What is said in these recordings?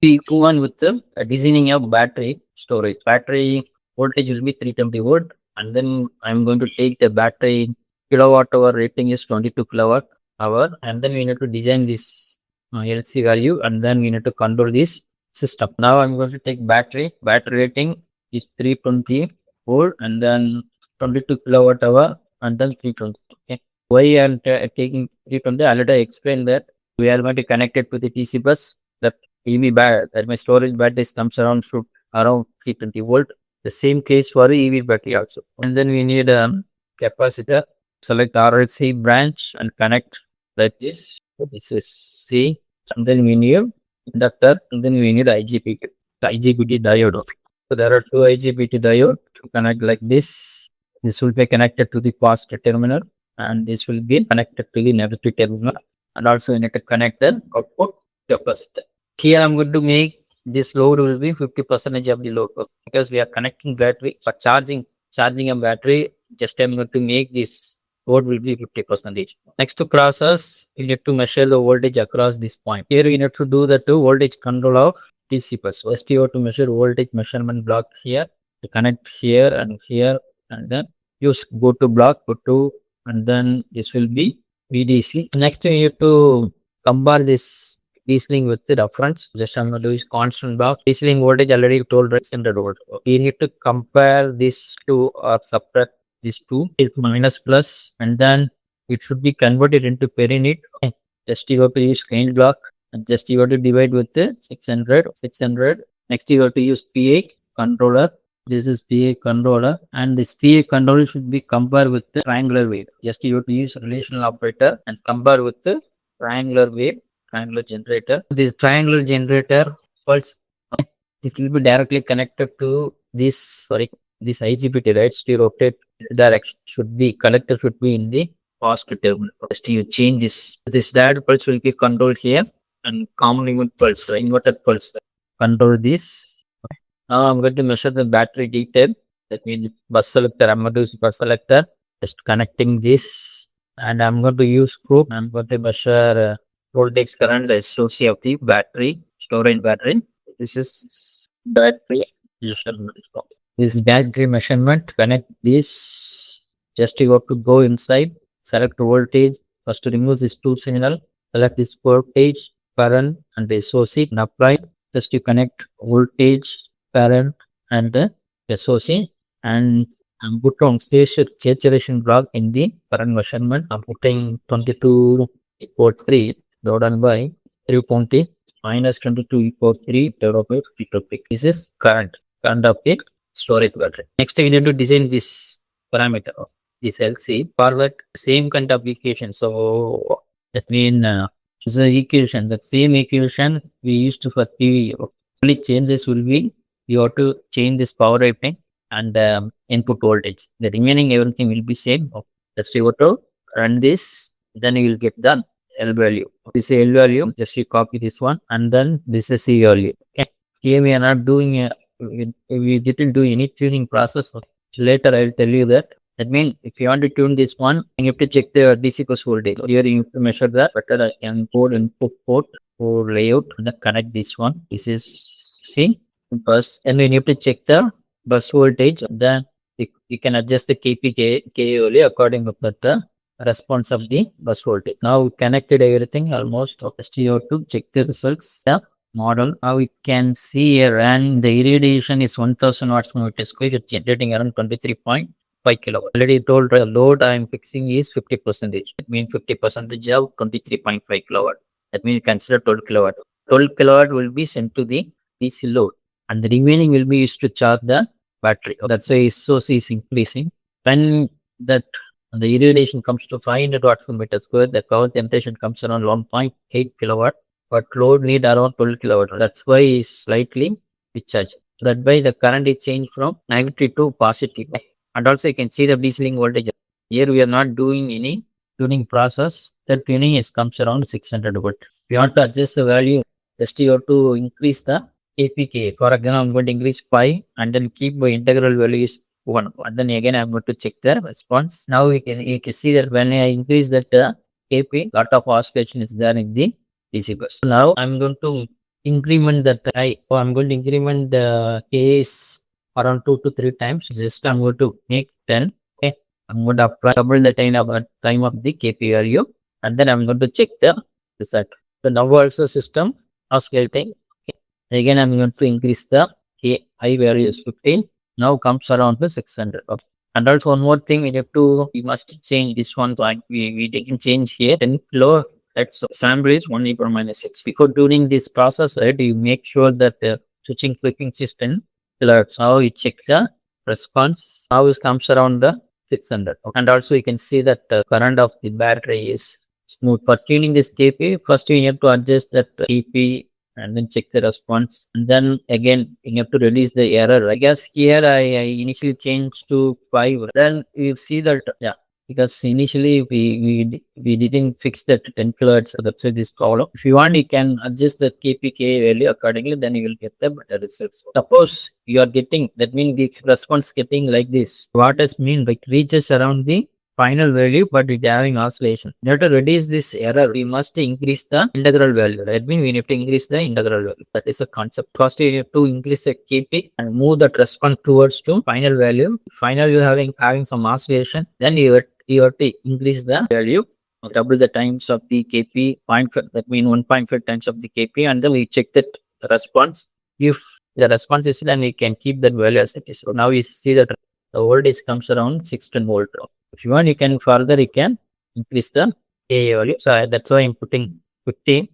We go on with the designing of battery storage. Battery voltage will be 320 volt, and then I'm going to take the battery kilowatt hour rating is 22 kilowatt hour, and then we need to design this LC value, and then we need to control this system. Now I'm going to take battery rating is 320 volt, and then 22 kilowatt hour, and then 320. Okay, why I'm taking 320? I already explained that we are going to connect it to the PC bus. The that my storage batteries comes around 320 volt. The same case for the EV battery also. And then we need a capacitor. Select RLC branch and connect like this. This is C. And then we need inductor. And then we need IGBT. The IGBT diode. So there are two IGBT diode to connect like this. This will be connected to the positive terminal, and this will be connected to the negative terminal. And also we need to connect the output capacitor. Here I'm going to make this load will be 50% of the load, because we are connecting battery for charging a battery. Just I'm going to make this load will be 50%. Next to process, you need to measure the voltage across this point. Here we need to do the voltage control of DC bus. First you have to measure voltage measurement block here, to connect here, and then use go to block, and then this will be VDC. Next you need to compare this DC with the reference. Just I'm going to do is constant block. DC voltage already told 600 volt. We need to compare this two or subtract these two. It's minus plus, and then it should be converted into per unit. Okay. Just you have to use change block, and just you have to divide with the 600. Next you have to use PA controller. This is PA controller, and this PA controller should be compared with the triangular wave. Just you have to use relational operator and compare with the triangular wave. Triangular generator. This triangular generator pulse, it will be directly connected to this this IGBT, right? So rotate direction should be collector should be in the positive terminal. Just you change this direct pulse will be controlled here, and common input pulse, inverted pulse, control this. Okay. Now I'm going to measure the battery detail. That means bus selector. I'm going to use bus selector. Just connecting this, and I'm going to use probe. I'm going to measure voltage current, the SOC of the battery, storage battery. This is battery measurement. This is battery measurement. Connect this. Just you have to go inside, select voltage. First to remove this two signal, select this voltage, current, and the SOC, and apply. Just you connect voltage, current, and the SOC, and I'm put on saturation block in the current measurement. I'm putting 22.3 divided by 320 minus 22.3 divided by 320. This is current of the storage battery. Next, we need to design this parameter of this LC for that same kind of equation. So that means this is the equation, the same equation we used for PV. Only changes will be you have to change this power rating and input voltage. The remaining everything will be same. Just you have to run this, then you will get the L value. This is L value. Just you copy this one, and then this is C value. Okay. Here we are not doing we didn't do any tuning process. Later I will tell you that. That means if you want to tune this one, you have to check the DC bus voltage. Here you have to measure that. Better I can code input port for layout and then connect this one. This is C bus, and then you have to check the bus voltage. Then you can adjust the 𝐾𝐿 according to the response of the bus voltage. Now we connected everything almost. Just you have to check the results. The model. Now we can see here, and the irradiation is 1000 watts per meter square. It's generating around 23.5 kilowatt. Already told the load I am fixing is 50%. It means 50% of 23.5 kilowatt. That means you consider 12 kilowatt. 12 kilowatt will be sent to the DC load, and the remaining will be used to charge the battery. That's why SOC is increasing. When that the irradiation comes to 500 watts per meter square, the power generation comes around 1.8 kilowatt, but load need around 12 kilowatt. That's why it's slightly discharged. That way the current is changed from negative to positive. And also you can see the DC voltage. Here we are not doing any tuning process. The tuning is comes around 600 volt. If you want to adjust the value, just you have to increase the 𝐾𝐵. For example, I'm going to increase 5 and then keep my integral value is 1. And then again I'm going to check the response. Now you can see that when I increase that 𝐾𝐵, lot of oscillation is there in the DC bus. Now I'm going to increment that I'm going to increment the case around 2 to 3 times. Just I'm going to make 10. Okay. I'm going to apply double the time of the KP value, and then I'm going to check the result. So now also system oscillating. Okay. Again, I'm going to increase the KI value is 15. Now comes around to 600. Okay. And also one more thing we must change this one. So we can change here 10 kilo. That's sample is 1 e power minus x. Before doing this process, right, you make sure that the switching flipping system alerts. Now you check the response. Now it comes around the 600. And also you can see that the current of the battery is smooth. For tuning this KP, first you have to adjust that KP and then check the response. And then again, you have to release the error. I guess here I initially changed to 5. Then you see that, yeah, because initially we didn't fix that 10 kilohertz. So that's why this problem. If you want, you can adjust the KPK value accordingly, then you will get the better results. Suppose you are getting, that means the response getting like this. What does mean? Like reaches around the final value, but it having oscillation. In order to reduce this error, we must increase the integral value. That means we need to increase the integral value. That is a concept. First, you have to increase the KP and move that response towards to final value. Final, you having some oscillation. Then you have to increase the value, double the times of the KP, 0.5, that means 1.5 times of the KP, and then we check that response. If the response is, then we can keep that value as it is. So now we see that the voltage comes around 16 volt. If you want, you can increase the AA value. So that's why I'm putting 15.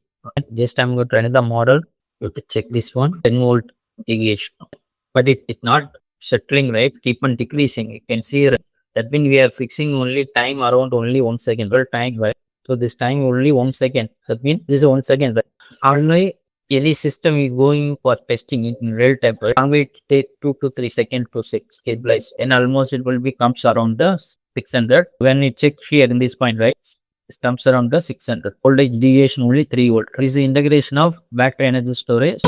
Just I'm going to run the model to check this one, 10 volt gauge. But it's not settling, right? Keep on decreasing. You can see that means we are fixing only time around only 1 second. Well, time, right? So this time only 1 second. That means this is 1 second, right? Normally, any system is going for testing in real time, right? Normally it take 2 to 3 seconds to stabilize, and almost it will be comes around the 600. When you check here in this point, right? It comes around the 600. Voltage deviation only 3 volt. This is the integration of battery energy storage.